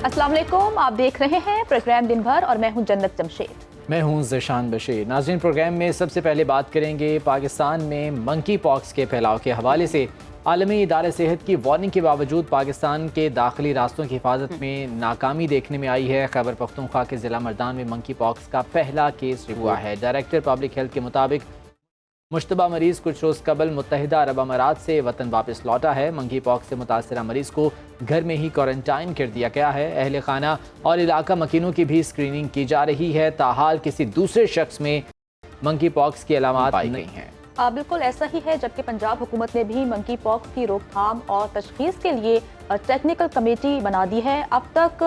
अस्सलाम वालेकुम, आप देख रहे हैं प्रोग्राम दिन भर और मैं हूं जन्नत जमशेद। मैं हूं ज़शान बशीर। नाज़रीन, प्रोग्राम में सबसे पहले बात करेंगे पाकिस्तान में मंकी पॉक्स के फैलाव के हवाले से। आलमी इदारे सेहत की वार्निंग के बावजूद पाकिस्तान के दाखिली रास्तों की हिफाजत में नाकामी देखने में आई है। खैबर पख्तूनख्वा के ज़िला मर्दान में मंकी पॉक्स का पहला केस हुआ है। डायरेक्टर पब्लिक हेल्थ के मुताबिक मुश्तबा मरीज कुछ रोज़ कबल मुत्तहिदा अरब अमारात से वतन वापस लौटा है। मंकी पॉक्स से मुतासरा मरीज को घर में ही क्वारंटाइन कर दिया गया है। अहल खाना और इलाका मकीनों की भी स्क्रीनिंग की जा रही है। ताहाल किसी दूसरे शख्स में मंकी पॉक्स की अलामात पाई गई हैं। बिल्कुल ऐसा ही है, जबकि पंजाब हुकूमत ने भी मंकी पॉक्स की रोकथाम और तशखीस के लिए टेक्निकल कमेटी बना दी है। अब तक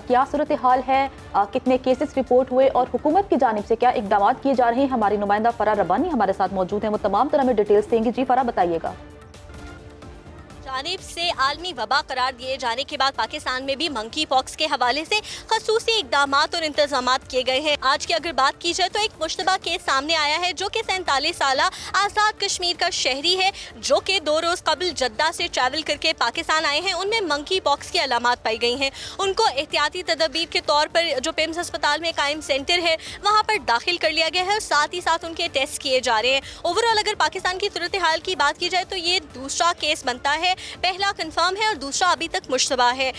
क्या सूरत हाल है, कितने केसेस रिपोर्ट हुए और हुकूमत की जानिब से क्या इकदाम किए जा रहे हैं, हमारी नुमाइंदा फराह रब्बानी हमारे साथ मौजूद हैं। वो तमाम तरह में डिटेल्स देंगी। जी फराह, बताइएगा। जानिब से आलमी वबा करार दिए जाने के बाद पाकिस्तान में भी मंकी पॉक्स के हवाले से खसूसी इकदाम और इंतजाम किए गए हैं। आज की अगर बात की जाए तो एक मुश्तबा केस सामने आया है, जो कि 47 साला आज़ाद कश्मीर का शहरी है, जो कि 2 रोज़ कबल जद्दा से ट्रैवल करके पाकिस्तान आए हैं। उनमें मंकी पॉक्स की अलामात पाई गई हैं। उनको एहतियाती तदबीर के तौर पर जो पिम्स अस्पताल में कायम सेंटर है वहाँ पर दाखिल कर लिया गया है और साथ ही साथ उनके टेस्ट किए जा रहे हैं। ओवरऑल अगर पाकिस्तान की सूरत हाल की बात की जाए तो ये दूसरा केस बनता है। पहला कंफर्म है और दूसरा अभी तक मुश्तबा है।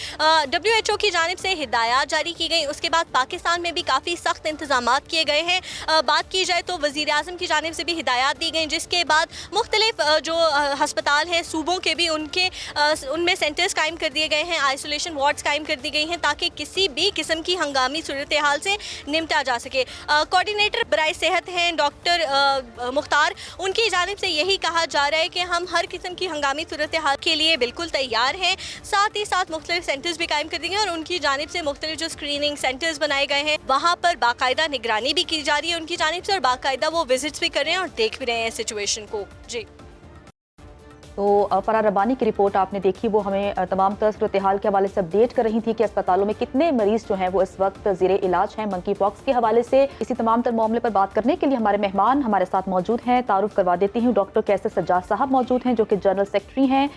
WHO की जानिब से हिदायत जारी की गई, उसके बाद पाकिस्तान में भी काफ़ी सख्त इंतजाम किए गए हैं। बात की जाए तो वज़ीर आज़म की जानिब से भी हिदायत दी गई, जिसके बाद मुख्तलिफ जो हस्पताल हैं सूबों के भी उनमें सेंटर्स कायम कर दिए गए हैं, आइसोलेशन वार्ड्स कायम कर दी गई हैं, ताकि किसी भी किस्म की हंगामी सूरत हाल से निपटा जा सके। कोऑर्डिनेटर बराए सेहत हैं डॉक्टर मुख्तार, उनकी जानिब से यही कहा जा रहा है कि हम हर किस्म की हंगामी सूरत हाल के लिए बिल्कुल तैयार हैं। साथ ही साथ मुख्तलिफ सेंटर्स भी कायम कर दिए हैं और उनकी जानिब से मुख्तलिफ जो स्क्रीनिंग सेंटर्स बनाए गए हैं वहाँ पर बाकायदा निगरानी भी की जा रही है उनकी जानिब से, और बाकायदा वो विजिट्स भी कर रहे हैं और देख भी रहे हैं सिचुएशन को। जी तो फराह रब्बानी की रिपोर्ट आपने देखी, वो हमें तमाम तरह सूरत हाल के हवाले से अपडेट कर रही थी कि अस्पतालों में कितने मरीज जो हैं वो इस वक्त ज़ेरे इलाज हैं मंकी पॉक्स के हवाले से। इसी तमाम तर मामले पर बात करने के लिए हमारे मेहमान हमारे साथ मौजूद हैं। तारुफ करवा देती हूँ, डॉक्टर कैसर सज्जाद साहब मौजूद हैं, जो कि जनरल सेक्रेटरी हैं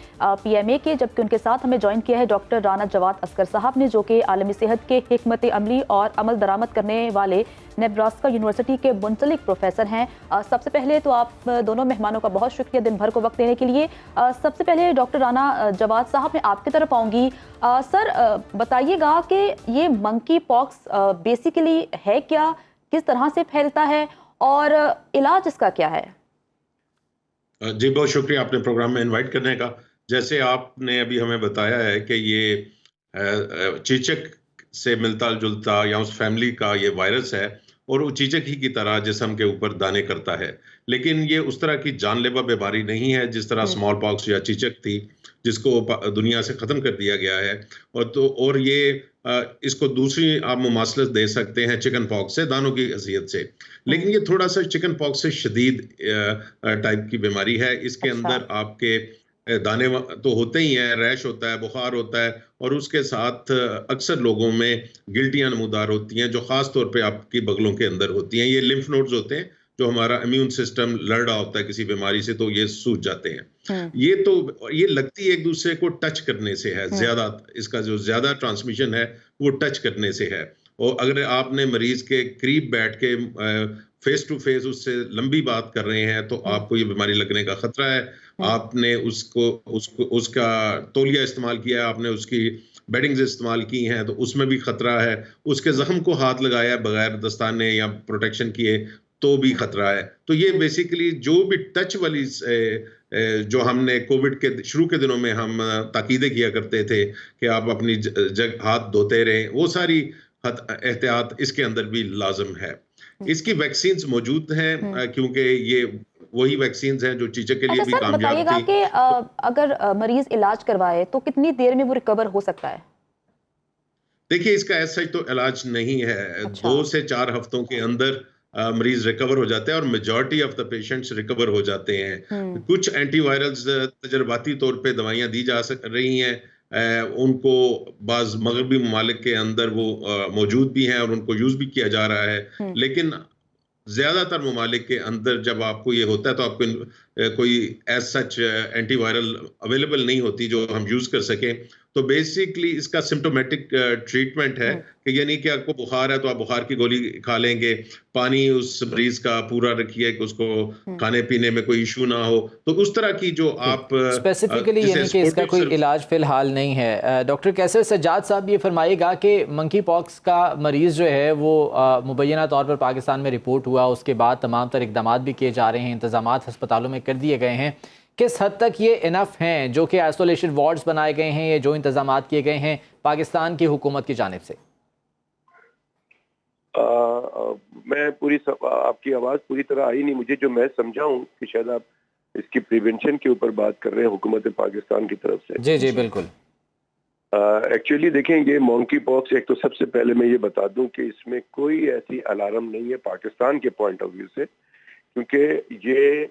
PMA के, जबकि उनके साथ हमें ज्वाइन किया है डॉक्टर राना जवाद असगर साहब ने, जो कि आलमी सेहत के हिकमत अमली और अमल दरामद करने वाले नेब्रास्का यूनिवर्सिटी के मुंसलिक प्रोफेसर हैं। सबसे पहले तो आप दोनों मेहमानों का बहुत शुक्रिया दिन भर को वक्त देने के लिए। सबसे पहले डॉक्टर राना जवाद साहब, मैं आपकी तरफ आऊँगी। सर, बताइएगा कि ये मंकी पॉक्स बेसिकली है क्या, किस तरह से फैलता है और इलाज इसका क्या है? जी, बहुत शुक्रिया आपने प्रोग्राम में इनवाइट करने का। जैसे आपने अभी हमें बताया है कि ये चेचक से मिलता जुलता या उस फैमिली का ये वायरस है और वो चेचक ही की तरह जिस्म के ऊपर दाने करता है, लेकिन ये उस तरह की जानलेवा बीमारी नहीं है जिस तरह स्मॉल पॉक्स या चेचक थी, जिसको दुनिया से ख़त्म कर दिया गया है। और ये इसको दूसरी आप मुमासलत दे सकते हैं चिकन पॉक्स से, दानों की हैसियत से, लेकिन ये थोड़ा सा चिकन पॉक्स से शदीद टाइप की बीमारी है। इसके अंदर आपके दाने तो होते ही हैं, रैश होता है, बुखार होता है, और उसके साथ अक्सर लोगों में गिल्टियाँ नमूदार होती हैं, जो ख़ास तौर पे आपकी बगलों के अंदर होती हैं। ये लिम्फ नोड्स होते हैं, जो हमारा इम्यून सिस्टम लड़ रहा होता है किसी बीमारी से, तो ये सूज जाते हैं। ये लगती एक दूसरे को टच करने से है, ज़्यादा इसका जो ज़्यादा ट्रांसमिशन है वो टच करने से है। और अगर आपने मरीज के करीब बैठ के फेस टू फेस उससे लंबी बात कर रहे हैं तो आपको ये बीमारी लगने का खतरा है। आपने उसका तौलिया इस्तेमाल किया है, आपने उसकी बेडिंग्स इस्तेमाल की हैं, तो उसमें भी खतरा है। उसके जख्म को हाथ लगाया बगैर दस्ताने या प्रोटेक्शन किए तो भी खतरा है। तो ये बेसिकली जो भी टच वाली जो हमने कोविड के शुरू के दिनों में हम ताकीदें किया करते थे कि आप अपनी हाथ धोते रहें, वो सारी एहतियात इसके अंदर भी लाजम है। इसकी वैक्सीन्स मौजूद हैं, क्योंकि ये वही वैक्सीन्स हैं जो चीचक के लिए भी कामयाब थी। कि अगर मरीज इलाज करवाए तो कितनी देर में वो रिकवर हो सकता है? देखिए, इसका ऐसा तो इलाज नहीं है। 2 से 4 हफ्तों के अंदर मरीज रिकवर हो जाते हैं और majority of the patients recover हो जाते हैं। कुछ एंटीवायरल्स तजर्बाती तौर पे दवाइयाँ दी जा रही हैं, उनको बाज़ मगरबी ममालिक के अंदर वो मौजूद भी हैं और उनको यूज़ भी किया जा रहा है। लेकिन ज़्यादातर ममालिक के अंदर जब आपको ये होता है तो आपको कोई एज सच एंटीवायरल अवेलेबल नहीं होती जो हम यूज़ कर सकें। تو بیسکلی اس کا سمٹومیٹک ٹریٹمنٹ ہے کہ یعنی کہ آپ کو بخار ہے تو آپ بخار کی گولی کھا لیں گے، پانی اس مریض کا پورا رکھیے کہ اس کو کھانے پینے میں کوئی ایشو نہ ہو. تو اس طرح کی جو آپ اسپیسیفکلی یعنی کہ اس کا کوئی علاج فی الحال نہیں ہے. ڈاکٹر کیسر سجاد صاحب یہ فرمائیے گا کہ منکی پاکس کا مریض جو ہے وہ مبینہ طور پر پاکستان میں رپورٹ ہوا، اس کے بعد تمام تر اقدامات بھی کیے جا رہے ہیں، انتظامات ہسپتالوں میں کر دیے گئے ہیں. کس حد تک یہ انف ہیں جو کہ آئسولیشن وارڈز بنائے گئے ہیں، یہ جو انتظامات کیے گئے ہیں پاکستان کی حکومت کی جانب سے؟ میں آپ کی آواز پوری طرح آئی نہیں مجھے. جو میں سمجھا ہوں کہ شاید آپ اس کی پریونشن کے اوپر بات کر رہے ہیں حکومت پاکستان کی طرف سے. جی بالکل. ایکچولی دیکھیں یہ مونکی پاکس، ایک تو سب سے پہلے میں یہ بتا دوں کہ اس میں کوئی ایسی الارم نہیں ہے پاکستان کے پوائنٹ آف ویو سے، کیونکہ یہ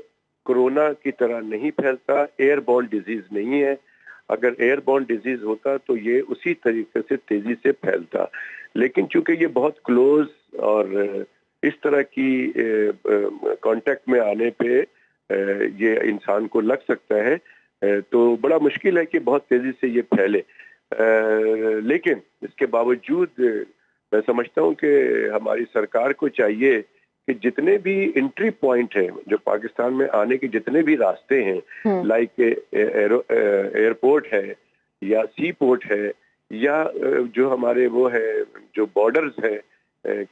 کورونا کی طرح نہیں پھیلتا، ایئر بورن ڈیزیز نہیں ہے. اگر ایئر بورن ڈیزیز ہوتا تو یہ اسی طریقے سے تیزی سے پھیلتا، لیکن چونکہ یہ بہت کلوز اور اس طرح کی کانٹیکٹ میں آنے پہ یہ انسان کو لگ سکتا ہے، تو بڑا مشکل ہے کہ بہت تیزی سے یہ پھیلے. لیکن اس کے باوجود میں سمجھتا ہوں کہ ہماری سرکار کو چاہیے کہ جتنے بھی انٹری پوائنٹ ہیں جو پاکستان میں آنے کے جتنے بھی راستے ہیں، لائک ایئرپورٹ ہے یا سی پورٹ ہے یا جو ہمارے وہ ہے جو بارڈرز ہیں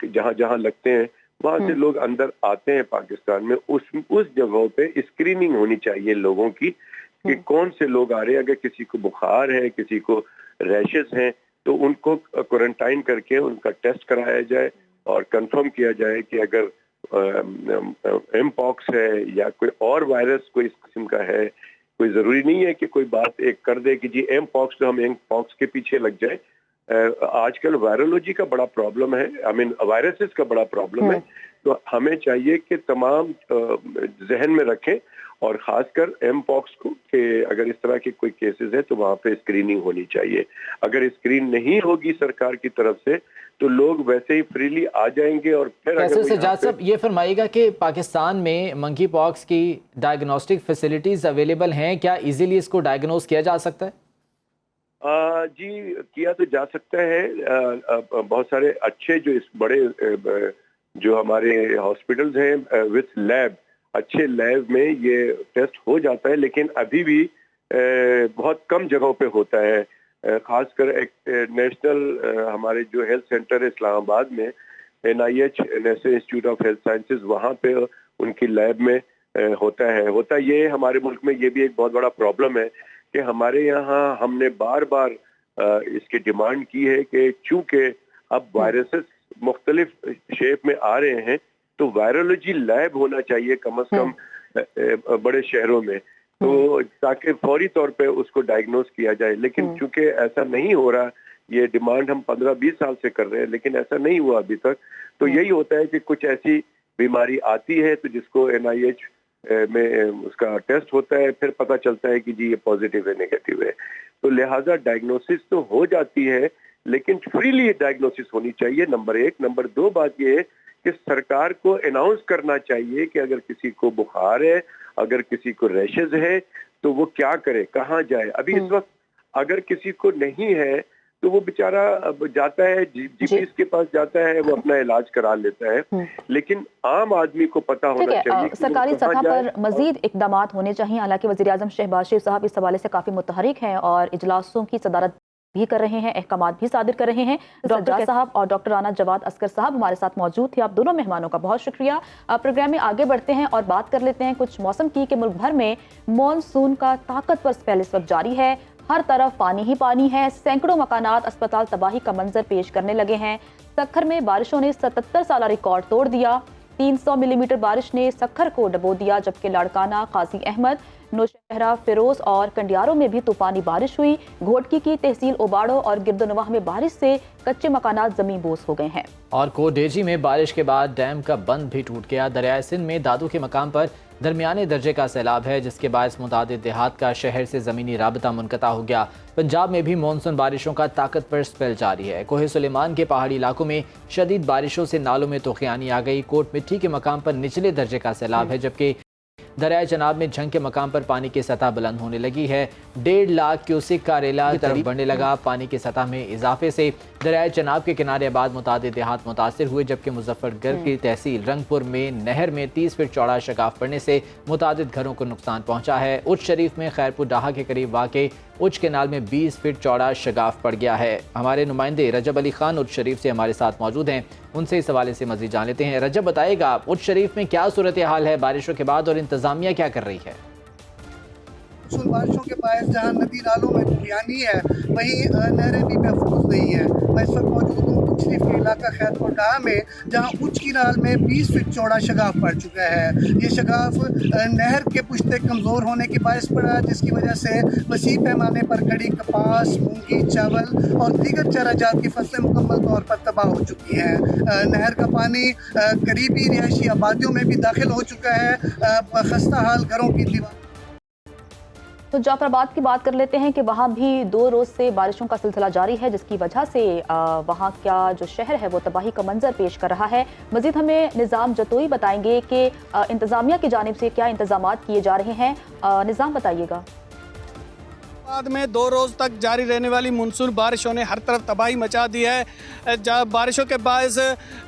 جہاں جہاں لگتے ہیں، وہاں سے لوگ اندر آتے ہیں پاکستان میں، اس جگہوں پہ اسکریننگ ہونی چاہیے لوگوں کی کہ کون سے لوگ آ رہے ہیں. اگر کسی کو بخار ہے، کسی کو ریشز ہیں، تو ان کو کوارنٹائن کر کے ان کا ٹیسٹ کرایا جائے اور کنفرم کیا جائے کہ اگر ایم پاکس ہے یا کوئی اور وائرس کوئی اس قسم کا ہے. کوئی ضروری نہیں ہے کہ کوئی بات ایک کر دے کہ جی ایم پاکس تو ہم ایم پاکس کے پیچھے لگ جائیں. آج کل وائرولوجی کا بڑا پرابلم ہے، وائرسز کا بڑا پرابلم ہے. تو ہمیں چاہیے کہ تمام ذہن میں رکھیں، اور خاص کر ایم پاکس کو، کہ اگر اس طرح کے کوئی کیسز ہے تو وہاں پہ اسکریننگ ہونی چاہیے. اگر اسکرین نہیں ہوگی سرکار کی طرف سے تو لوگ ویسے ہی فریلی آ جائیں گے. اور پھر کیسے سجاد صاحب یہ فرمائیے گا کہ پاکستان میں منکی پاکس کی ڈائگنوسٹک فیسلٹیز اویلیبل ہیں، کیا ایزیلی اس کو ڈائگنوز کیا جا سکتا ہے؟ جی کیا تو جا سکتا ہے. بہت سارے اچھے جو اس بڑے جو ہمارے ہاسپٹلز ہیں وتھ لیب، اچھے لیب میں یہ ٹیسٹ ہو جاتا ہے، لیکن ابھی بھی بہت کم جگہوں پہ ہوتا ہے. خاص کر ایک نیشنل ہمارے جو ہیلتھ سینٹر ہے اسلام آباد میں، NIH national institute of health sciences, وہاں پہ ان کی لیب میں ہوتا یہ ہمارے ملک میں یہ بھی ایک بہت بڑا پرابلم ہے کہ ہمارے یہاں ہم نے بار بار اس کی ڈیمانڈ کی ہے کہ چونکہ اب وائرسز مختلف شیپ میں آ رہے ہیں تو وائرولوجی لیب ہونا چاہیے کم از کم بڑے شہروں میں، تو تاکہ فوری طور پہ اس کو ڈائگنوز کیا جائے. لیکن چونکہ ایسا نہیں ہو رہا، یہ ڈیمانڈ ہم 15-20 سال سے کر رہے ہیں لیکن ایسا نہیں ہوا ابھی تک. تو یہی ہوتا ہے کہ کچھ ایسی بیماری آتی ہے تو جس کو NIH میں اس کا ٹیسٹ ہوتا ہے، پھر پتہ چلتا ہے کہ جی یہ پازیٹیو ہے، نیگیٹو ہے. تو لہٰذا ڈائگنوسس تو ہو جاتی ہے لیکن فریلی ڈائگنوسس ہونی چاہیے، نمبر 1. نمبر 2 بات یہ ہے کہ سرکار کو اناؤنس کرنا چاہیے کہ اگر کسی کو بخار ہے، اگر کسی کو ریشز ہے تو وہ کیا کرے، کہاں جائے. ابھی اس وقت اگر کسی کو نہیں ہے تو وہ بیچارہ جاتا ہے جی پی ایس کے پاس جاتا ہے، وہ اپنا علاج کرا لیتا ہے. لیکن عام آدمی کو پتہ ہونا چاہیے کہ سرکاری سطح پر مزید اقدامات ہونے چاہیے. حالانکہ وزیر اعظم شہباز شریف صاحب اس حوالے سے کافی متحرک ہیں اور اجلاسوں کی صدارت بھی کر رہے ہیں، احکامات بھی صادر کر رہے ہیں. ڈاکٹر صاحب اور ڈاکٹر رانا جواد اسکر صاحب ہمارے ساتھ موجود تھے. آپ دونوں مہمانوں کا بہت شکریہ. پروگرام میں آگے بڑھتے ہیں اور بات کر لیتے ہیں کچھ موسم کی کہ ملک بھر میں مانسون کا طاقتور سپیل اس وقت جاری ہے. ہر طرف پانی ہی پانی ہے. سینکڑوں مکانات اسپتال تباہی کا منظر پیش کرنے لگے ہیں. سکھر میں بارشوں نے 77 سالہ ریکارڈ توڑ دیا. 300 ملی میٹر بارش نے سکھر کو ڈبو دیا، جبکہ لاڑکانہ، قاضی احمد، نوشہرہ، فیروز اور کنڈیاروں میں بھی طوفانی بارش ہوئی. گھوٹکی کی تحصیل اوباڑو اور گردنواہ میں بارش سے کچے مکانات زمین بوس ہو گئے ہیں. اور کوڈیجی میں بارش کے بعد ڈیم کا بند بھی ٹوٹ گیا. دریائے سندھ میں دادو کے مقام پر درمیانے درجے کا سیلاب ہے، جس کے باعث متعدد دیہات کا شہر سے زمینی رابطہ منقطع ہو گیا. پنجاب میں بھی مانسون بارشوں کا طاقتور سپیل جاری ہے. کوہ سلیمان کے پہاڑی علاقوں میں شدید بارشوں سے نالوں میں طوفانی آ گئی. کوٹ مٹی کے مقام پر نچلے درجے کا سیلاب ہے، جبکہ दरियाए चनाब में झंग के मकाम पर पानी की सतह बुलंद होने लगी है। 1.5 लाख क्यूसिक का रेला की तरफ बढ़ने लगा। पानी की सतह में इजाफे से दरियाए चनाब के किनारे आबाद मुतादिद देहात मुतासिर हुए, जबकि मुजफ्फरगढ़ की तहसील रंगपुर में नहर में 30 फीट चौड़ा शगाफ पड़ने से मुतादिद घरों को नुकसान पहुंचा है। उच्च शरीफ में खैरपुर डाहा के करीब वाक़े उच्च केनाल में 20 फीट चौड़ा शगाफ पड़ गया है। हमारे नुमाइंदे रजब अली खान उच्च शरीफ से हमारे साथ मौजूद हैं, उनसे इस हवाले से मज़ीद जान लेते हैं। रजब, बताइएगा उच्च शरीफ में क्या सूरत हाल है बारिशों के बाद और इंतज़ामिया क्या कर रही है? बारिशों के बायस जहाँ नदी नालों में दुनियानी है, वहीं नहरें भी महफूज नहीं है। मैं इस वक्त मौजूद हूँ उच्च शरीफ के इलाका खैरपुर डाहा में, जहाँ उच्च किनाल में 20 फीट चौड़ा शगाफ पड़ चुका है। ये शगाफ नहर के पुश्ते कमज़ोर होने के बायस पड़ा, जिसकी वजह से वसी पैमाने पर खड़ी कपास, मूंगी, चावल और दीगर चाराजात की फसलें मुकम्मल तौर पर तबाह हो चुकी हैं। नहर का पानी करीबी रिहायशी आबादियों में भी दाखिल हो चुका है। खस्ता हाल घरों की दीवार। तो जाफराबाद की बात कर लेते हैं कि वहाँ भी 2 रोज़ से बारिशों का सिलसिला जारी है, जिसकी वजह से वहाँ का जो शहर है वो तबाही का मंजर पेश कर रहा है। मज़ीद हमें निज़ाम जतोई बताएंगे कि इंतज़ामिया की जानिब से क्या इंतज़ामात किए जा रहे हैं। निज़ाम बताइएगा। बाद में 2 रोज़ तक जारी रहने वाली मानसून बारिशों ने हर तरफ तबाही मचा दी है। बारिशों के बायस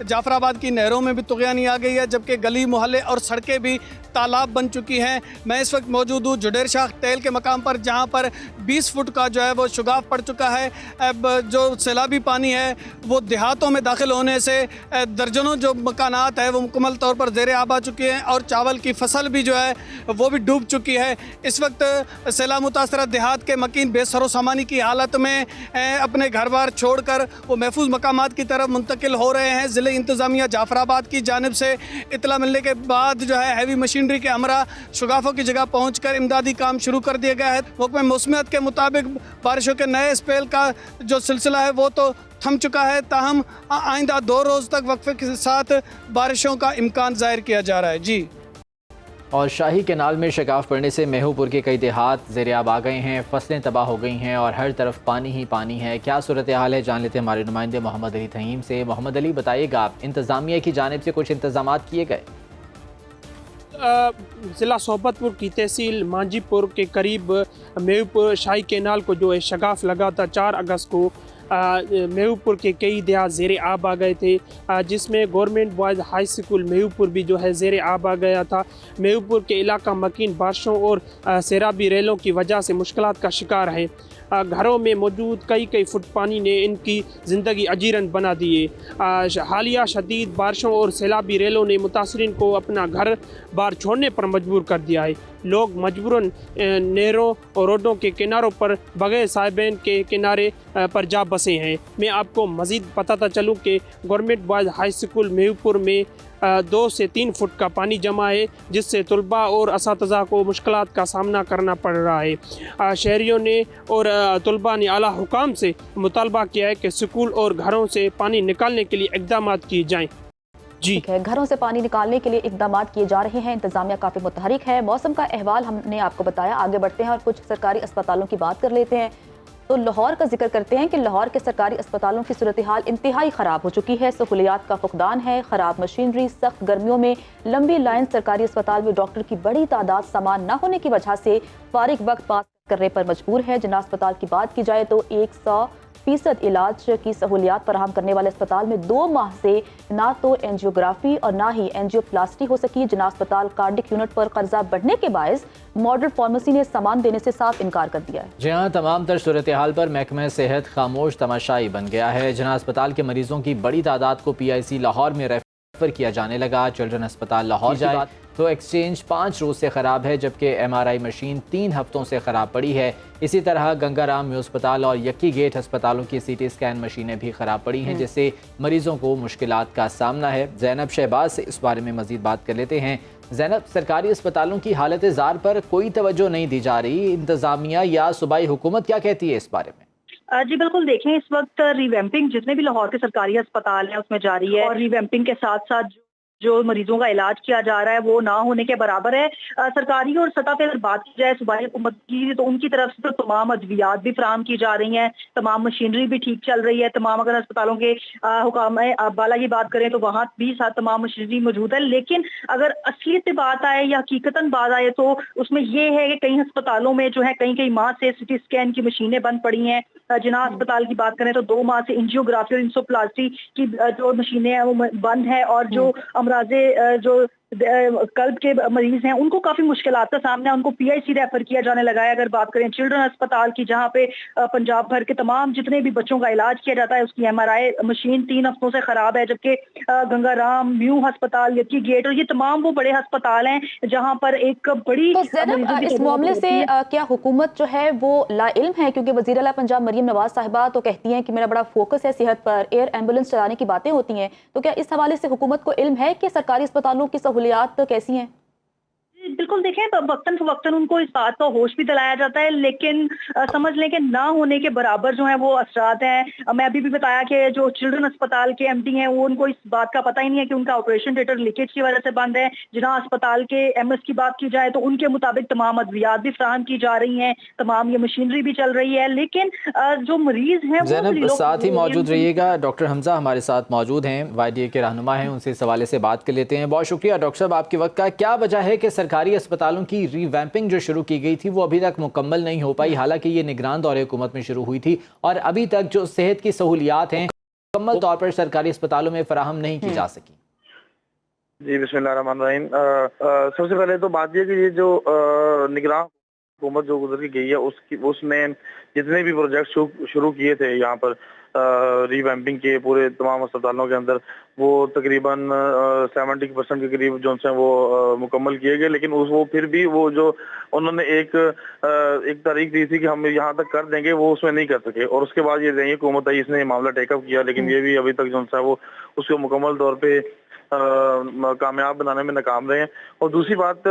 जाफराबाद की नहरों में भी तुग़यानी आ गई है, जबकि गली मोहल्ले और सड़कें भी तालाब बन चुकी हैं। मैं इस वक्त मौजूद हूँ जुडेर शाह तेल के मकाम पर, जहाँ पर 20 फुट का जो है वो शुगाफ पड़ चुका है। अब जो सैलाबी पानी है वो देहातों में दाखिल होने से दर्जनों जो मकानात है वो मुकम्मल तौर पर ज़ेर आब आ चुके हैं और चावल की फसल भी जो है वो भी डूब चुकी है। इस वक्त सैलाब मुतासरा देहात के मकीन बेसरो सामानी की हालत में अपने घर बार छोड़ कर वो महफूज मकामात की तरफ मुंतकिल हो रहे हैं। ज़िले इंतज़ामिया जाफराबाद की जानिब से इतला मिलने के बाद जो है हैवी मशीनरी के हमरा शुगाफों की जगह पहुंचकर इमदादी काम शुरू कर दिया गया है। हुक्म मौसमियत के मुताबिक बारिशों के नए स्पेल का जो सिलसिला है वो तो थम चुका है, ताहम आइंदा 2 रोज़ तक वक्फे के साथ बारिशों का इम्कान ज़ाहिर किया जा रहा है। जी। और शाही केनाल में शगाफ पड़ने से मेहूपुर के कई देहात ज़ेर-ए-आब आ गए हैं, फसलें तबाह हो गई हैं और हर तरफ पानी ही पानी है। क्या सूरत हाल है, जान लेते हैं हमारे नुमाइंदे मोहम्मद अली तहीम से। मोहम्मद अली, बताइएगा इंतज़ामिया की जानिब से कुछ इंतज़ामात किए गए? ज़िला सोबतपुर की तहसील मांझीपुर के करीब मेहूपुर शाही केनाल को जो है शगाफ लगा था 4 अगस्त को मेहूपुर के कई देहात ज़ेर आब आ गए थे, जिसमें गवर्नमेंट बॉयज़ हाई स्कूल मेहूपुर भी जो है ज़ेर आब आ गया था। मेहूपुर के इलाका मकीन बारिशों और सैराबी रेलों की वजह से मुश्किलात का शिकार है। घरों में मौजूद कई फुट पानी ने इनकी ज़िंदगी अजीरन बना दिए। हालिया शदीद बारिशों और सैलाबी रेलों ने मुतासरीन को अपना घर बार छोड़ने पर मजबूर कर दिया है। लोग मजबूरन नहरों और रोडों के किनारों पर बगैर साहिबैन के किनारे पर जा बसे हैं। मैं आपको मज़ीद बताता चलूँ कि गवर्नमेंट बॉयज़ हाई स्कूल मेहूपुर में 2 से 3 फुट का पानी जमा है, जिससे तलबा और असातिज़ा को मुश्किलात का सामना करना पड़ रहा है। शहरियों ने और तलबा ने आला हुकाम से मुतालबा किया है कि स्कूल और घरों से पानी निकालने के लिए इक़दाम किए जाएँ। जी ठीक है, घरों से पानी निकालने के लिए इकदाम किए जा रहे हैं। इंतजामिया काफ़ी मुतहरिक है। मौसम का अहवाल हमने आपको बताया। आगे बढ़ते हैं और कुछ सरकारी अस्पतालों की बात कर लेते हैं। तो लाहौर का जिक्र करते हैं कि लाहौर के सरकारी अस्पतालों की सूरत हाल इंतहाई ख़राब हो चुकी है। सहूलियात का फुकदान है, ख़राब मशीनरी, सख्त गर्मियों में लंबी लाइन, सरकारी अस्पताल में डॉक्टर की बड़ी तादाद सामान न होने की वजह से फारिग वक्त पास करने पर मजबूर है। जिन्ना अस्पताल की बात की जाए तो 100% इलाज की सहूलियात फराहम करने वाले अस्पताल में 2 माह से ना तो एंजियोग्राफी और ना ही एंजियोप्लास्टी हो सकी। जिन्ना अस्पताल कार्डिक यूनिट पर कर्जा बढ़ने के बायस मॉडल फार्मेसी ने सामान देने से साफ इनकार कर दिया है। जी हाँ, तमाम तर सूरत हाल पर महकमा सेहत खामोश तमाशाई बन गया है। जिन्ना अस्पताल के मरीजों की बड़ी तादाद को PIC लाहौर में रेफर किया जाने लगा। चिल्ड्रन अस्पताल लाहौर जाए तो एक्सचेंज 5 रोज़ से ख़राब है, जबकि MRI मशीन 3 हफ्तों से ख़राब पड़ी है। इसी तरह गंगाराम म्यू अस्पताल और यक्की गेट अस्पतालों की CT स्कैन मशीनें भी ख़राब पड़ी हैं, जिससे मरीजों को मुश्किलात का सामना है। ज़ैनब शहबाज से इस बारे में मज़ीद बात कर लेते हैं। ज़ैनब, सरकारी अस्पतालों की हालत ज़ार पर कोई तवज्जो नहीं दी जा रही, इंतज़ामिया या सूबाई हुकूमत क्या कहती है इस बारे में? जी बिल्कुल, देखें इस वक्त रिवैम्पिंग जितने भी लाहौर के सरकारी अस्पताल हैं उसमें जारी है और रिवैम्पिंग के साथ साथ जो मरीजों का इलाज किया जा रहा है वो ना होने के बराबर है। सरकारी और सतह पे अगर बात की जाए सूबाई हुकूमत की, तो उनकी तरफ से तो तमाम अद्वियात भी फराहम की जा रही हैं, तमाम मशीनरी भी ठीक चल रही है, तमाम अगर अस्पतालों के हुकाम बाला की बात करें तो वहाँ भी तमाम मशीनरी मौजूद है। लेकिन अगर असलियत पे बात आए या हकीकतन बात आए तो उसमें ये है कि कई अस्पतालों में जो है कई माह से सिटी स्कैन की मशीनें बंद पड़ी हैं। जिन्ना अस्पताल की बात करें तो 2 माह से एंजियोग्राफी और इंसोप्लास्टी की जो मशीनें हैं वो बंद है, और जो अमराजे जो कल्ब के मरीज हैं उनको काफी मुश्किलात का सामना है, उनको पीआईसी रेफर किया जाने लगा है। अगर बात करें चिल्ड्रन अस्पताल की, जहां पे पंजाब भर के तमाम जितने भी बच्चों का इलाज किया जाता है उसकी एमआरआई मशीन 3 हफ्तों से खराब है, जबकि गंगाराम, म्यू अस्पताल, यकी गेट और ये तमाम वो बड़े अस्पताल हैं जहां पर एक बड़ी तो इस मामले से क्या हुकूमत जो है वो लाइल्म है? क्योंकि वज़ीर आला पंजाब मरियम नवाज साहिबा तो कहती हैं कि मेरा बड़ा फोकस है सेहत पर, एयर एम्बुलेंस चलाने की बातें होती हैं, तो क्या इस हवाले से हुकूमत को इल्म है कि सरकारी अस्पतालों की सहूलियात कैसी हैं? बिल्कुल देखें, वक्तन फवक्तन उनको इस बात का होश भी दिलाया जाता है, लेकिन समझ लें कि ना होने के बराबर जो है वो असरात हैं। मैं अभी भी बताया कि जो चिल्ड्रन अस्पताल के एमडी हैं वो उनको इस बात का पता ही नहीं है कि उनका ऑपरेशन थिएटर लीकेज की वजह से बंद है। जिन्ना अस्पताल के एमएस की बात की जाए तो उनके मुताबिक तमाम अद्वियात भी फराहम की जा रही हैं, तमाम ये मशीनरी भी चल रही है, लेकिन जो मरीज हैं ज़ैनब साथ ही मौजूद रहिएगा। डॉक्टर हमजा हमारे साथ मौजूद हैं, YDA के रहनुमा हैं, उनसे इस हवाले से बात कर लेते हैं। बहुत शुक्रिया डॉक्टर साहब आपके वक्त का। क्या वजह है कि सरकारी अस्पतालों की रीवैम्पिंग जो शुरू की गई थी वो अभी तक मुकम्मल नहीं हो पाई, हालांकि ये निगरान दौरे हुकूमत में शुरू हुई थी, और अभी तक जो सेहत की सहूलियात हैं मुकम्मल तौर पर सरकारी अस्पतालों में फराहम नहीं की जा सकी? जी बिस्मिल्लाहिर्रहमानिर्रहीम। सबसे पहले तो बात यह कि ये जो निगरान हुकूमत जो गुजर के गई है उसने जितने भी प्रोजेक्ट शुरू किए थे यहाँ पर रीवैम्पिंग के पूरे तमाम अस्पतालों के अंदर, वो तकरीबन 70% के करीब जो है वो मुकम्मल किए गए, लेकिन वो फिर भी वो जो उन्होंने एक तारीख दी थी कि हम यहाँ तक कर देंगे, वो उसमें नहीं कर सके, और उसके बाद ये हुकूमत आई, इसने मामला टेकअप किया, लेकिन ये भी अभी तक जो है वो उसको मुकम्मल तौर पे कामयाब बनाने में नाकाम रहे हैं। और दूसरी बात,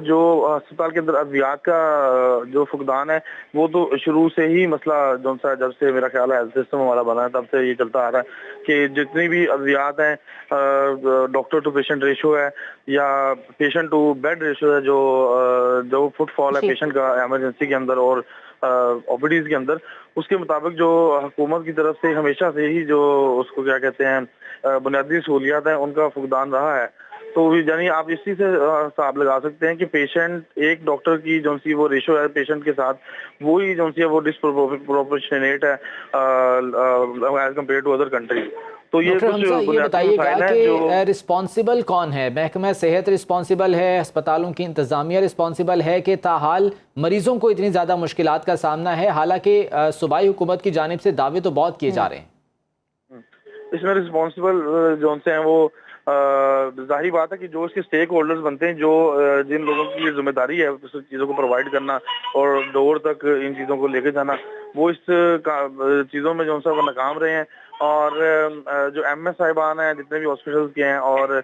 जो अस्पताल के अंदर अद्वियात का जो फुकदान है वो तो शुरू से ही मसला जो सा, जब से मेरा ख्याल है हेल्थ सिस्टम हमारा बना है तब से ये चलता आ रहा है कि जितनी भी अद्वियात हैं, डॉक्टर टू पेशेंट रेशो है या पेशेंट टू बेड रेशो है, जो फुटफॉल है पेशेंट का एमरजेंसी के अंदर और ओपीडीज के अंदर, उसके मुताबिक जो हुकूमत की तरफ से हमेशा से ही जो उसको क्या कहते हैं बुनियादी सहूलियात हैं उनका फुकदान रहा है। तो यानी आप इसी से हिसाब लगा सकते हैं कि पेशेंट एक डॉक्टर की जो सी वो रेशो है पेशेंट के साथ, वही जो सी है वो डिस्प्रोपोर्शनेट है as compared to other countries. तो ये बताइएगा कि रिस्पॉन्सिबल कौन है? महकमा सेहत रिस्पॉन्सिबल है, अस्पतालों की इंतजामिया रिस्पॉन्सिबल है कि ताहाल मरीजों को इतनी ज़्यादा मुश्किलात का सामना है, हालांकि सूबाई हुकूमत की जानिब से दावे तो बहुत किए जा रहे हैं? इसमें रिस्पॉन्सिबल जो हैं वो जाहिर बात है कि जो इसके स्टेक होल्डर्स बनते हैं, जो जिन लोगों की जिम्मेदारी है चीज़ों को प्रोवाइड करना और डोर तक इन चीज़ों को लेके जाना, वो इस चीज़ों में जो है वो नाकाम रहे हैं। और जो एमएस साहिबान हैं जितने भी हॉस्पिटल्स के हैं और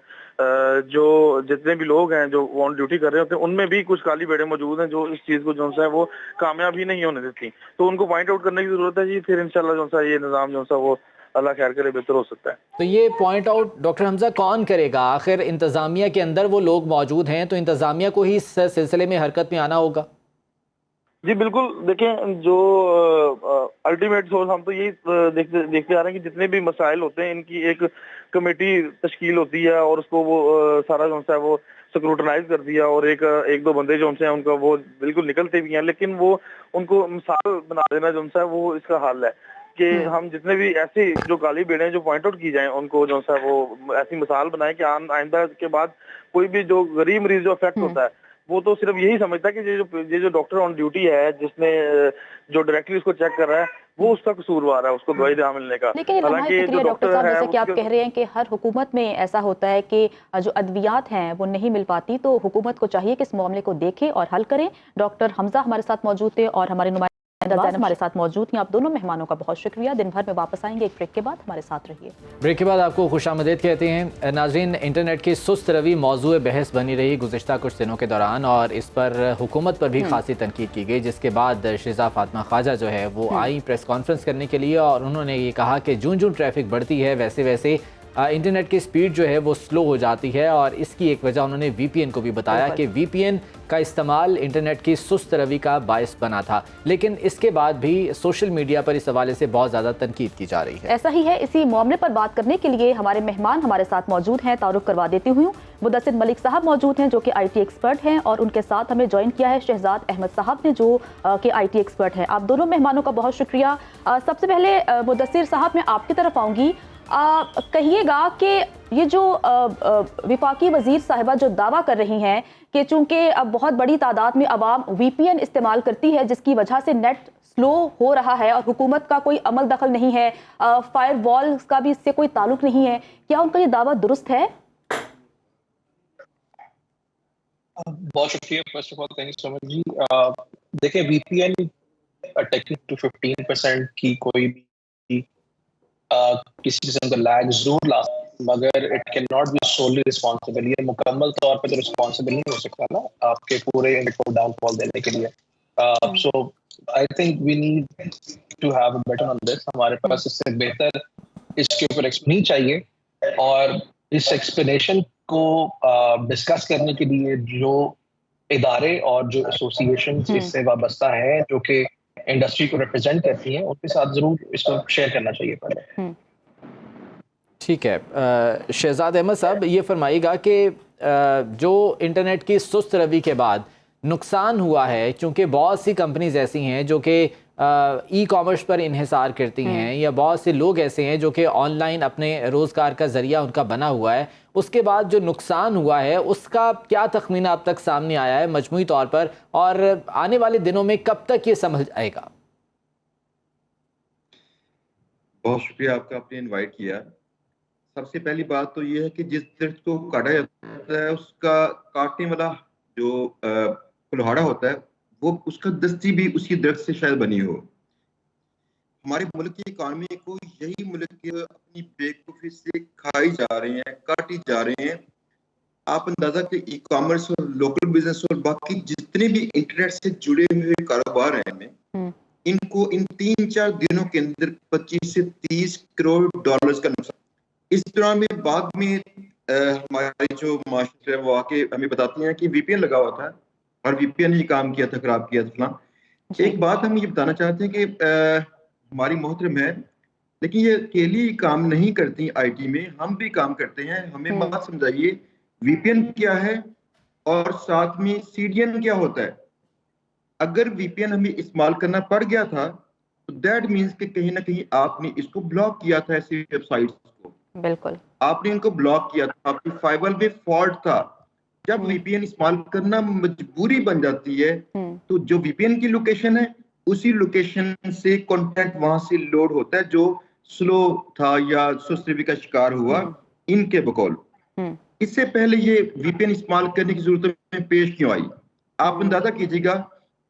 जो जितने भी लोग हैं जो ऑन ड्यूटी कर रहे होते हैं, उनमें भी कुछ काली बेड़े मौजूद हैं जो इस चीज़ को जो है वो कामयाब ही नहीं होने देती। तो उनको पॉइंट आउट करने की ज़रूरत है जी, फिर इंशाल्लाह जो है ये निज़ाम जो है वो अल्लाह खैर करे बेहतर हो सकता है। तो ये पॉइंट आउट डॉक्टर हमजा कौन करेगा? आखिर इंतजामिया के अंदर वो लोग मौजूद हैं, तो इंतजामिया को ही इस सिलसिले में हरकत में आना होगा। जी बिल्कुल, देखें जो अल्टीमेट सोर्स हम तो यही देखते आ रहे हैं कि जितने भी मसाइल होते हैं इनकी एक कमेटी तश्कील होती है और उसको वो सारा जो है वो स्क्रूटनाइज कर दिया, और एक दो बंदे जो हैं उनका वो बिल्कुल निकलते भी हैं, लेकिन वो उनको मिसाल बना देना जो है वो इसका हल है कि हम जितने भी ऐसी जो काली बेड़े जो पॉइंट आउट की जाएं उनको जो है वो ऐसी मिसाल बनाए कि आइंदा के बाद कोई भी जो गरीब मरीज जो अफेक्ट होता है वो तो सिर्फ यही समझता है कि ये जो डॉक्टर ऑन ड्यूटी है जिसने जो डायरेक्टली उसको चेक कर रहा है वो उसका कसूरवार है, उसको दवाई ना मिलने का। लेकिन हालांकि जो डॉक्टर साहब जैसे कि आप कह रहे हैं कि हर हुकूमत में ऐसा होता है कि जो अद्वियात हैं वो नहीं मिल पाती, तो हुकूमत को चाहिए कि इस मामले को देखे और हल करें। डॉक्टर हमजा हमारे साथ मौजूद थे और हमारे नुमाइंदा हमारे साथ मौजूद हैं। आप दोनों मेहमानों का बहुत शुक्रिया। दिन भर में वापस आएंगे एक ब्रेक के बाद, हमारे साथ रहिए। ब्रेक के बाद आपको खुशामदीद कहते हैं। नाज़रीन, इंटरनेट की सुस्त रवि मौजूद बहस बनी रही गुज़िश्ता कुछ दिनों के दौरान, और इस पर हुकूमत पर भी खासी तनकीद की गई, जिसके बाद शिजा फातिमा ख्वाजा जो है वो आई प्रेस कॉन्फ्रेंस करने के लिए, और उन्होंने ये कहा कि जूं जूं ट्रैफिक बढ़ती है वैसे वैसे इंटरनेट की स्पीड जो है वो स्लो हो जाती है, और इसकी एक वजह उन्होंने VPN को भी बताया कि VPN का इस्तेमाल इंटरनेट की सुस्त रवि का बायस बना था। लेकिन इसके बाद भी सोशल मीडिया पर इस हवाले से बहुत ज़्यादा तनकीद की जा रही है। ऐसा ही है। इसी मामले पर बात करने के लिए हमारे मेहमान हमारे साथ मौजूद हैं। तारुफ करवा देती हूँ, मुदस्सिर मलिक साहब मौजूद हैं जो कि IT एक्सपर्ट हैं, और उनके साथ हमें ज्वाइन किया है शहजाद अहमद साहब ने जो कि IT एक्सपर्ट हैं। आप दोनों मेहमानों का बहुत शुक्रिया। सबसे पहले मुदस्सिर साहब मैं आपकी तरफ आऊँगी, कहिएगा कि ये जो विफाकी वजीर साहिबा जो दावा कर रही हैं कि चूंकि अब बहुत बड़ी तादाद में आवाम VPN इस्तेमाल करती है जिसकी वजह से नेट स्लो हो रहा है और हुकूमत का कोई अमल दखल नहीं है, फायर वॉल का भी इससे कोई ताल्लुक नहीं है, क्या उनका ये दावा दुरुस्त है? बहुत शुक्रिया first of all, thank you so much जी। देखिए VPN टेकिंग टू 15% की कोई भी किसी किस्म का लैग जरूर ला, मगर it can not be solely responsible. ये मुकम्मल तौर पे तो रिस्पॉन्सिबल नहीं हो सकता ना आपके पूरे इंडेक्स को डाउनफॉल देने के लिए। So I think we need to have a better on this. हमारे पास इससे बेहतर इसके ऊपर एक्सप्लेन चाहिए, और इस एक्सप्लेनेशन को डिस्कस करने के लिए जो इदारे और जो एसोसिएशन इससे वाबस्ता है जो कि इंडस्ट्री को रिप्रेजेंट करती हैं, उनके साथ जरूर इसको शेयर करना चाहिए पहले। ठीक है, शहजाद अहमद साहब ये फरमाइएगा कि जो इंटरनेट की सुस्त रवि के बाद नुकसान हुआ है, क्योंकि बहुत सी कंपनीज ऐसी हैं जो कि ई-कॉमर्स पर इन्हिसार करती हैं, या बहुत से लोग ऐसे हैं जो कि ऑनलाइन अपने रोज़गार का ज़रिया उनका बना हुआ है, उसके बाद जो नुकसान हुआ है उसका क्या तखमीना अब तक सामने आया है मजमूई तौर पर, और आने वाले दिनों में कब तक ये समझ आएगा? बहुत शुक्रिया आपका, आपने इनवाइट किया। सबसे पहली बात तो ये है कि जिस दरख्त को काटा जाता है उसका काटने वाला जो कुल्हाड़ा होता है वो उसका दस्ती भी उसी दरख्त से शायद बनी हो। हमारे मुल्क की इकॉनमी को यही मुल्क अपनी बेवकूफ़ी से खाई जा रहे हैं, काटी जा रहे हैं। आप अंदाजा कि ई कॉमर्स और लोकल बिजनेस और बाकी जितने भी इंटरनेट से जुड़े हुए कारोबार हैं इनको इन 3-4 दिनों के अंदर 25 से 30 करोड़ डॉलर्स का नुकसान। इस दौरान में बाद में हमारे जो मास्टर है वो आके हमें बताते हैं कि VPN लगा हुआ था और VPN ही काम किया था, खराब किया था फलां। एक बात हम ये बताना चाहते हैं कि हमारी मोहतरम है, लेकिन ये अकेली काम नहीं करती IT में, हम भी काम करते हैं। हमें बात समझाइए VPN क्या है और साथ में CDN क्या होता है। अगर VPN हमें इस्तेमाल करना पड़ गया था तो दैट मीन्स कि कहीं ना कहीं आपने इसको ब्लॉक किया था, ऐसी वेबसाइट्स को। बिल्कुल, आपने इनको ब्लॉक किया था, आपकी फाइबर में फॉल्ट था। जब VPN इस्तेमाल करना मजबूरी बन जाती है तो जो VPN की लोकेशन है उसी लोकेशन से कंटेंट वहां से लोड होता है जो स्लो था या सुस्त रवि का शिकार हुआ इनके बकौल। इससे पहले ये VPN इस्तेमाल करने की जरूरत में पेश क्यों आई? आप अंदाजा कीजिएगा,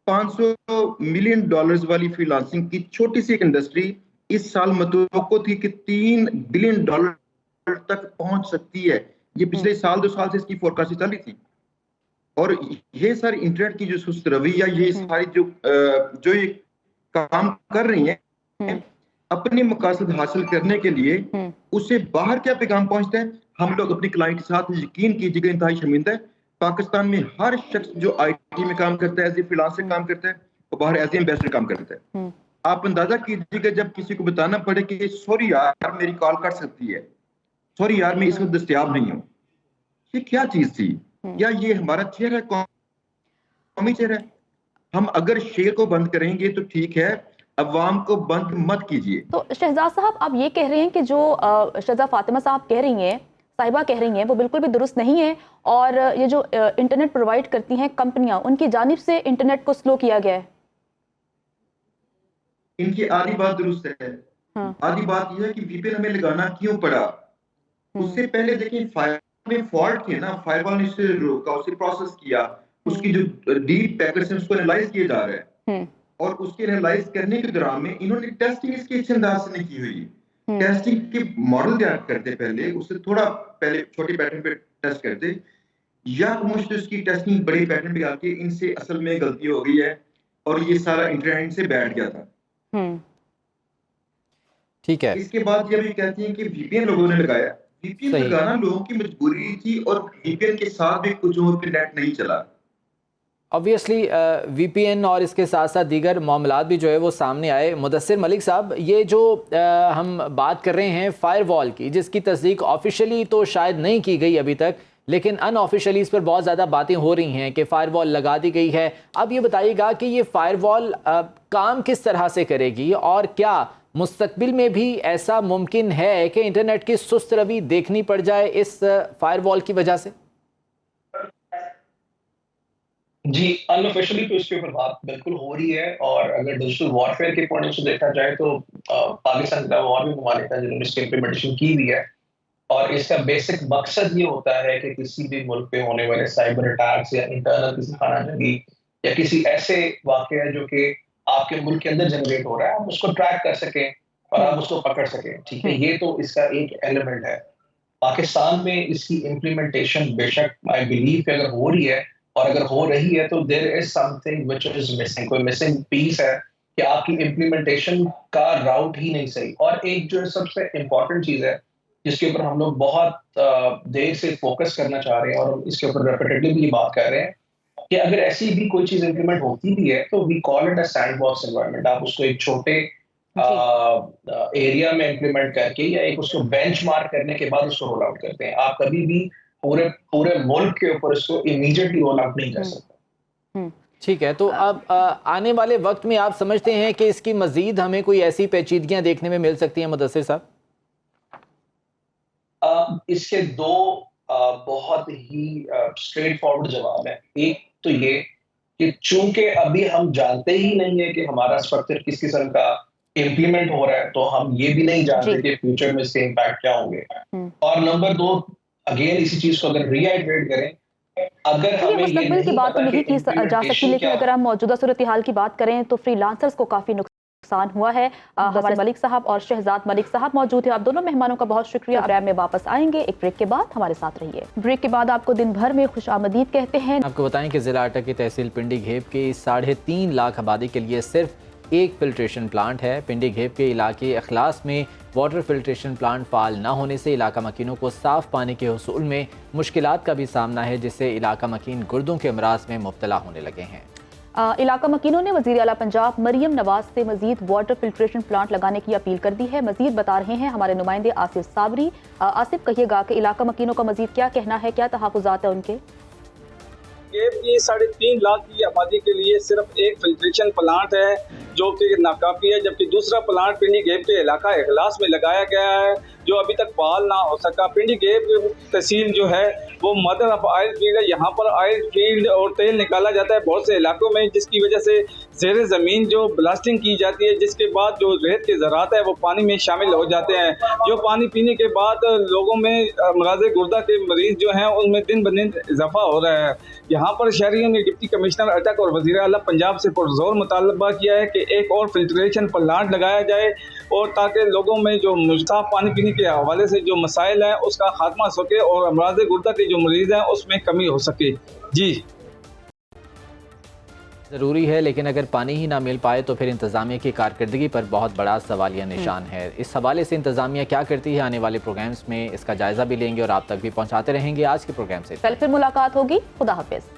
$500 मिलियन वाली फ्रीलांसिंग की छोटी सी एक इंडस्ट्री इस साल मतवक्को थी कि $3 बिलियन तक पहुंच सकती है। ये पिछले साल 2 साल से इसकी फोरकास्ट चल रही थी। और ये सारी इंटरनेट की जो सुस्त रवि या ये सारी जो ये काम कर रही हैं अपने मकासद हासिल करने के लिए, उससे बाहर क्या पैगाम पहुंचता है? हम लोग अपने क्लाइंट के साथ यकीन कीजिएगा इंतहाई शर्मिंदा है। पाकिस्तान में हर शख्स जो IT में काम करता है, एज ए फ्रीलांसर काम करता है, वो बाहर एज ए एम्बेसडर काम करता है। आप अंदाजा कीजिएगा जब किसी को बताना पड़े कि सॉरी यार मेरी कॉल कट सकती है, सॉरी यार मैं इस वक्त दस्तयाब नहीं हूँ, ये क्या चीज थी? या ये हमारा चेहरा है, कौमी चेहरा है? हम अगर शेर को बंद करेंगे तो ठीक है, अवाम को बंद मत कीजिए। तो शहजाद साहब आप ये कह रहे हैं कि जो शहजाद फातिमा साहब कह रही हैं, साहिबा कह रही हैं, वो बिल्कुल भी दुरुस्त नहीं है, और ये जो इंटरनेट प्रोवाइड करती हैं कंपनियां, उनकी जानिब से इंटरनेट को स्लो किया गया है। इनकी आधी बात दुरुस्त है। आधी बात यह है कि VPN हमें लगाना क्यों पड़ा। उससे पहले देखिए फायर में फॉल्ट थे ना, फायरवॉल ने उसे रोका, उसे प्रोसेस किया, उसकी जो डीप पैकेट्स हैं उसको एनालाइज किया जा रहा है, और उसके एनालाइज करने के दौरान में इन्होंने टेस्टिंग इसके अच्छे अंदाज से नहीं की हुई। टेस्टिंग के मॉडल तैयार करते पहले उससे थोड़ा पहले छोटे पैटर्न पे टेस्ट करते, या मुझे उसकी टेस्टिंग बड़े पैटर्न पे आके इनसे असल में गलती हो गई है और ये सारा इंटरनेट से बैठ गया था। ठीक है। इसके बाद ये भी कहती हैं कि VPN लोगों ने लगाया, VPN लगाना लोगों की मजबूरी थी और VPN के साथ भी कुछ लोगों के नेट नहीं चला। ऑब्वियसली VPN और इसके साथ साथ दीगर मामलात भी जो है वो सामने आए। मुदस्सिर मलिक साहब, ये जो हम बात कर रहे हैं फायरवॉल की, जिसकी तस्दीक ऑफिशियली तो शायद नहीं की गई अभी तक, लेकिन अनऑफिशियली इस पर बहुत ज़्यादा बातें हो रही हैं कि फ़ायरवॉल लगा दी गई है। अब ये बताइएगा कि ये फ़ायरवॉल काम किस तरह से करेगी और क्या मुस्तकबिल में भी ऐसा मुमकिन है कि इंटरनेट की सुस्त रवि देखनी पड़ जाए इस फ़ायरवॉल की वजह से? जी, अनऑफिशियली तो इसके ऊपर बात बिल्कुल हो रही है, और अगर डिजिटल वॉरफेयर के पॉइंट से देखा जाए तो पाकिस्तान के अलावा और भी ममालिक हैं जिन्होंने इसकी इम्प्लीमेंटेशन की हुई है, और इसका बेसिक मकसद ये होता है कि किसी भी मुल्क पे होने वाले साइबर अटैक्स या इंटरनल किसी खानाजंगी या किसी ऐसे वाक़या जो कि आपके मुल्क के अंदर जनरेट हो रहा है, आप उसको ट्रैक कर सकें और आप उसको पकड़ सकें। ठीक है, ये तो इसका एक एलिमेंट है। पाकिस्तान में इसकी इम्प्लीमेंटेशन बेशक आई बिलीव कि अगर हो रही है, और अगर हो रही है तो there is something which is missing, कोई मिसिंग पीस है कि आपकी इम्प्लीमेंटेशन का राउट ही नहीं सही। और एक जो सबसे इम्पोर्टेंट चीज़ है जिसके ऊपर हम लोग बहुत देर से फोकस करना चाह रहे हैं और इसके ऊपर रेपिटेटिवली बात कर रहे हैं कि अगर ऐसी भी कोई चीज़ इम्प्लीमेंट होती भी है तो we call it a sandbox environment. आप उसको एक छोटे एरिया में इम्प्लीमेंट करके या एक उसको बेंचमार्क करने के बाद उसको रोल आउट करते हैं। आप कभी भी पूरे मुल्क के ऊपर इसको इमीडिएटली रोल आउट नहीं कर सकते। ठीक है, तो अब आने वाले वक्त में आप समझते हैं कि इसकी मजीद हमें कोई ऐसी पेचीदगियां देखने में मिल सकती हैं मुदस्सिर साहब? इसके दो बहुत ही स्ट्रेट फॉरवर्ड जवाब है। एक तो ये कि चूंकि अभी हम जानते ही नहीं है कि हमारा स्ट्रक्चर किस किस्म का इम्प्लीमेंट हो रहा है, तो हम ये भी नहीं जानते कि फ्यूचर में इसके इम्पैक्ट क्या होंगे। और नंबर दो, अगेन इसी चीज को अगर रीआइटरेट करें, अगर हमें ये मुस्तकबिल की बात तो नहीं की जा सकती, लेकिन अगर हम मौजूदा सूरत हाल की बात करें तो फ्रीलांसर्स को काफी नुकसान हुआ है। हमारे मलिक साहब और शहजाद मलिक साहब मौजूद हैं। आप दोनों मेहमानों का बहुत शुक्रिया। प्रोग्राम में वापस आएंगे एक ब्रेक के बाद, हमारे साथ रहिए। ब्रेक के बाद आपको दिन भर में खुशामदीद कहते हैं। आपको बताएं कि जिला अटक की तहसील पिंडी घेप की 3.5 लाख आबादी के लिए सिर्फ एक फिल्ट्रेशन प्लांट है। पिंडी घेप के इलाके अखलास में वाटर फिल्ट्रेशन प्लांट फाल न होने से इलाका मकीनों को साफ पानी के हुसूल में मुश्किलात का भी सामना है, जिससे इलाका मकीन गुर्दों के अमराज में मुब्तला होने लगे हैं। इलाका मकीनों ने वज़ीर आला पंजाब मरियम नवाज से मजीद वाटर फिल्ट्रेशन प्लांट लगाने की अपील कर दी है। मजीद बता रहे हैं हमारे नुमाइंदे आसिफ साबरी। आसिफ, कहिएगा कि इलाका मकीनों का मजीद क्या कहना है, क्या तहफ़्फ़ुज़ात है उनके? गेप की 3.5 लाख की आबादी के लिए सिर्फ एक फिल्ट्रेशन प्लांट है जो कि नाकाफी है, जबकि दूसरा प्लांट पिंडी गेप के इलाका इखलास में लगाया गया है जो अभी तक फाल ना हो सका। पिंडी गेप तहसील जो है वो मदर ऑफ ऑयल फील्ड है। यहाँ पर ऑयल फील्ड और तेल निकाला जाता है बहुत से इलाकों में, जिसकी वजह से ज़ेर ज़मीन जो ब्लास्टिंग की जाती है, जिसके बाद जो रेत के ज़रात है वो पानी में शामिल हो जाते हैं, जो पानी पीने के बाद लोगों में अमराज़ गुर्दा के मरीज़ जो हैं उनमें दिन ब दिन इजाफा हो रहा है। यहाँ पर शहरियों ने डिप्टी कमिश्नर अटक और वज़ीर आला पंजाब से पुरज़ोर मुतालबा किया है कि एक और फिल्ट्रेशन प्लांट लगाया जाए, और ताकि लोगों में जो मुश्ताफ पानी पीने के हवाले से जो मसाइल हैं उसका खात्मा हो सके और अमराज़ गुर्दा के जो मरीज़ हैं उसमें कमी हो सके। जी ज़रूरी है, लेकिन अगर पानी ही ना मिल पाए तो फिर इंतज़ामिया की कारकर्दगी पर बहुत बड़ा सवालिया निशान है। इस हवाले से इंतज़ामिया क्या करती है, आने वाले प्रोग्राम्स में इसका जायज़ा भी लेंगे और आप तक भी पहुँचाते रहेंगे। आज के प्रोग्राम से कल फिर मुलाकात होगी। खुदा हाफिज़।